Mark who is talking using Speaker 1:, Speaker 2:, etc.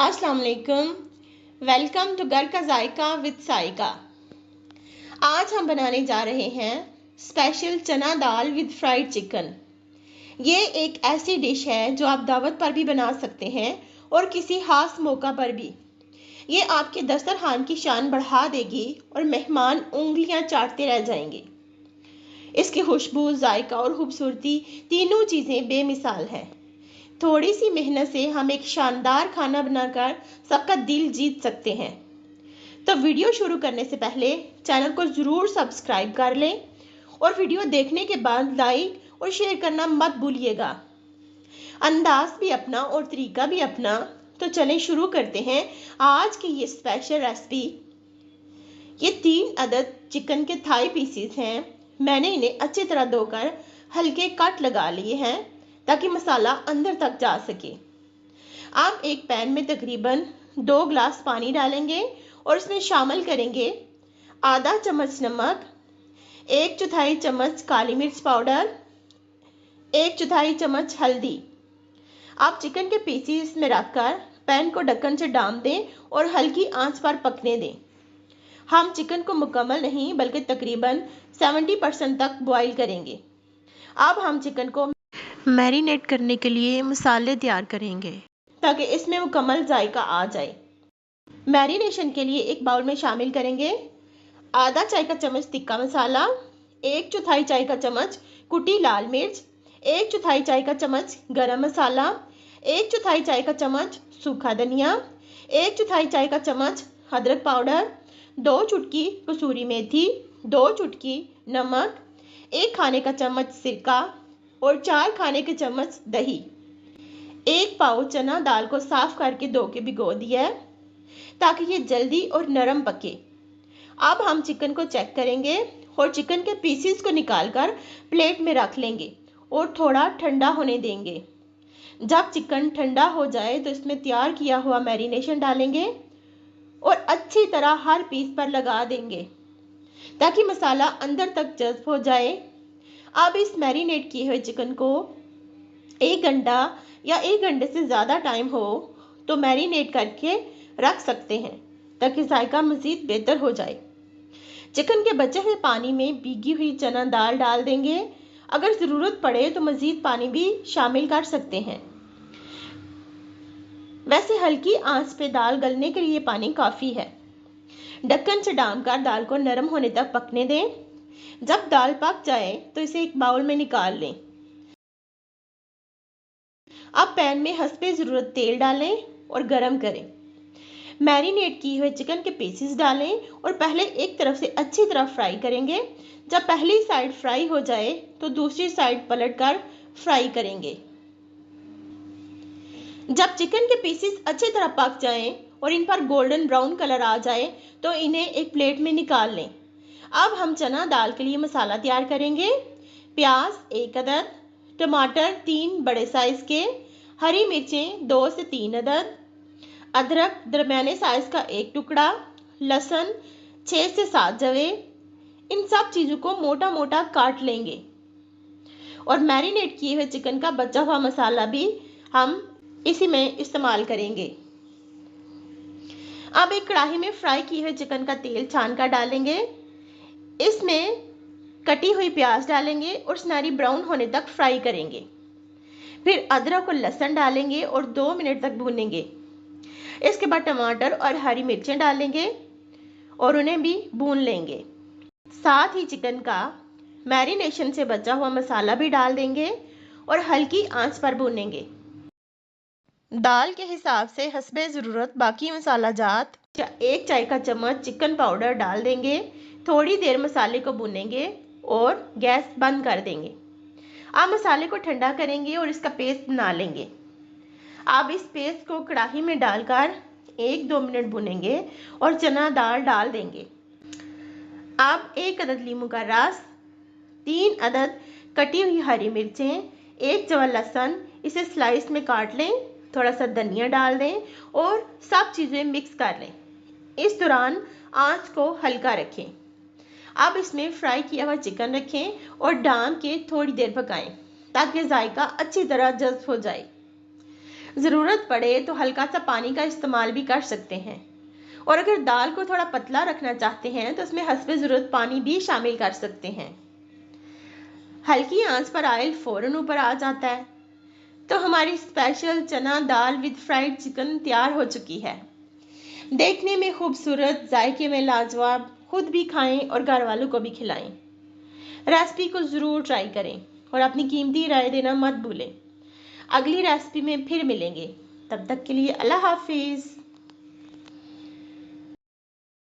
Speaker 1: अस्सलाम वालेकुम। Welcome to घर का जायका विद साइका। आज हम बनाने जा रहे हैं स्पेशल चना दाल विद फ्राइड चिकन। ये एक ऐसी डिश है जो आप दावत पर भी बना सकते हैं और किसी खास मौका पर भी। ये आपके दस्तरखान की शान बढ़ा देगी और मेहमान उंगलियां चाटते रह जाएंगे। इसकी खुशबू, जायका और खूबसूरती तीनों चीज़ें बेमिसाल हैं। थोड़ी सी मेहनत से हम एक शानदार खाना बनाकर सबका दिल जीत सकते हैं। तो वीडियो शुरू करने से पहले चैनल को ज़रूर सब्सक्राइब कर लें और वीडियो देखने के बाद लाइक और शेयर करना मत भूलिएगा। अंदाज भी अपना और तरीका भी अपना। तो चलें शुरू करते हैं आज की ये स्पेशल रेसिपी। ये 3 अदद चिकन के थाई पीसीस हैं। मैंने इन्हें अच्छी तरह धोकर हल्के कट लगा लिए हैं ताकि मसाला अंदर तक जा सके। आप एक पैन में तकरीबन 2 गिलास पानी डालेंगे और इसमें शामिल करेंगे आधा चम्मच नमक, 1/4 चम्मच काली मिर्च पाउडर, 1/4 चम्मच हल्दी। आप चिकन के पीसीस इसमें रखकर पैन को ढक्कन से ढाँप दें और हल्की आंच पर पकने दें। हम चिकन को मुकम्मल नहीं बल्कि तकरीबन 70% तक बॉईल करेंगे। अब हम चिकन को मैरिनेट करने के लिए मसाले तैयार करेंगे ताकि इसमें मुकम्मल जायका आ जाए। मैरिनेशन के लिए एक बाउल में शामिल करेंगे आधा चाय का चम्मच तिक्का मसाला, 1/4 चाय का चम्मच कुटी लाल मिर्च, 1/4 चाय का चम्मच गरम मसाला, 1/4 चाय का चम्मच सूखा धनिया, 1/4 चाय का चम्मच अदरक पाउडर, 2 चुटकी कसूरी मेथी, 2 चुटकी नमक, 1 खाने का चम्मच सिरका और 4 खाने के चम्मच दही। 1 पाव चना दाल को साफ करके धो के भिगो दिया है ताकि ये जल्दी और नरम पके। अब हम चिकन को चेक करेंगे और चिकन के पीसीस को निकालकर प्लेट में रख लेंगे और थोड़ा ठंडा होने देंगे। जब चिकन ठंडा हो जाए तो इसमें तैयार किया हुआ मैरिनेशन डालेंगे और अच्छी तरह हर पीस पर लगा देंगे ताकि मसाला अंदर तक जज्ब हो जाए। अब इस मैरिनेट किए हुए चिकन को 1 घंटा या 1 घंटे से ज़्यादा टाइम हो तो मैरिनेट करके रख सकते हैं ताकि जायका मज़ीद बेहतर हो जाए। चिकन के बचे हुए पानी में भीगी हुई चना दाल डाल देंगे। अगर ज़रूरत पड़े तो मज़ीद पानी भी शामिल कर सकते हैं। वैसे हल्की आंच पे दाल गलने के लिए पानी काफ़ी है। ढक्कन से ढाँपकर दाल को नरम होने तक पकने दें। जब दाल पक जाए तो इसे एक बाउल में निकाल लें। अब पैन में हस्बे ज़रूरत तेल डालें और गरम करें। मैरिनेट किए हुए चिकन के पीसेस डालें और पहले एक तरफ से अच्छी तरह फ्राई करेंगे। जब पहली साइड फ्राई हो जाए तो दूसरी साइड पलटकर फ्राई करेंगे। जब चिकन के पीसेस अच्छी तरह पक जाएं और इन पर गोल्डन ब्राउन कलर आ जाए तो इन्हें एक प्लेट में निकाल लें। अब हम चना दाल के लिए मसाला तैयार करेंगे। प्याज 1 अदद, टमाटर 3 बड़े साइज़ के, हरी मिर्चें 2 से 3 अदद, अदरक दरमियाने साइज़ का 1 टुकड़ा, लहसुन 6 से 7 जवे। इन सब चीज़ों को मोटा मोटा काट लेंगे और मैरिनेट किए हुए चिकन का बचा हुआ मसाला भी हम इसी में इस्तेमाल करेंगे। अब एक कढ़ाई में फ्राई किए हुए चिकन का तेल छान कर डालेंगे। इसमें कटी हुई प्याज डालेंगे और सुनहरी ब्राउन होने तक फ्राई करेंगे। फिर अदरक और लहसुन डालेंगे और 2 मिनट तक भूनेंगे। इसके बाद टमाटर और हरी मिर्चें डालेंगे और उन्हें भी भून लेंगे। साथ ही चिकन का मैरिनेशन से बचा हुआ मसाला भी डाल देंगे और हल्की आंच पर भूनेंगे। दाल के हिसाब से हस्बे ज़रूरत बाकी मसाला जात 1 चाय का चम्मच चिकन पाउडर डाल देंगे। थोड़ी देर मसाले को भूनेंगे और गैस बंद कर देंगे। अब मसाले को ठंडा करेंगे और इसका पेस्ट बना लेंगे। अब इस पेस्ट को कढ़ाई में डालकर 1-2 मिनट भूनेंगे और चना दाल डाल देंगे। अब 1 अदद नींबू का रस, 3 अदद कटी हुई हरी मिर्चें, 1 जवा लहसुन, इसे स्लाइस में काट लें। थोड़ा सा धनिया डाल दें और सब चीज़ें मिक्स कर लें। इस दौरान आंच को हल्का रखें। अब इसमें फ्राई किया हुआ चिकन रखें और ढाँप के थोड़ी देर पकाएं ताकि जायका अच्छी तरह जज्ब हो जाए। ज़रूरत पड़े तो हल्का सा पानी का इस्तेमाल भी कर सकते हैं। और अगर दाल को थोड़ा पतला रखना चाहते हैं तो उसमें हस्बे ज़रूरत पानी भी शामिल कर सकते हैं। हल्की आंच पर ऑयल फ़ौरन ऊपर आ जाता है तो हमारी स्पेशल चना दाल विद फ्राइड चिकन तैयार हो चुकी है। देखने में खूबसूरत, जायके में लाजवाब। खुद भी खाएं और घर वालों को भी खिलाएं। रेसिपी को ज़रूर ट्राई करें और अपनी कीमती राय देना मत भूलें। अगली रेसिपी में फिर मिलेंगे, तब तक के लिए अल्लाह हाफिज़।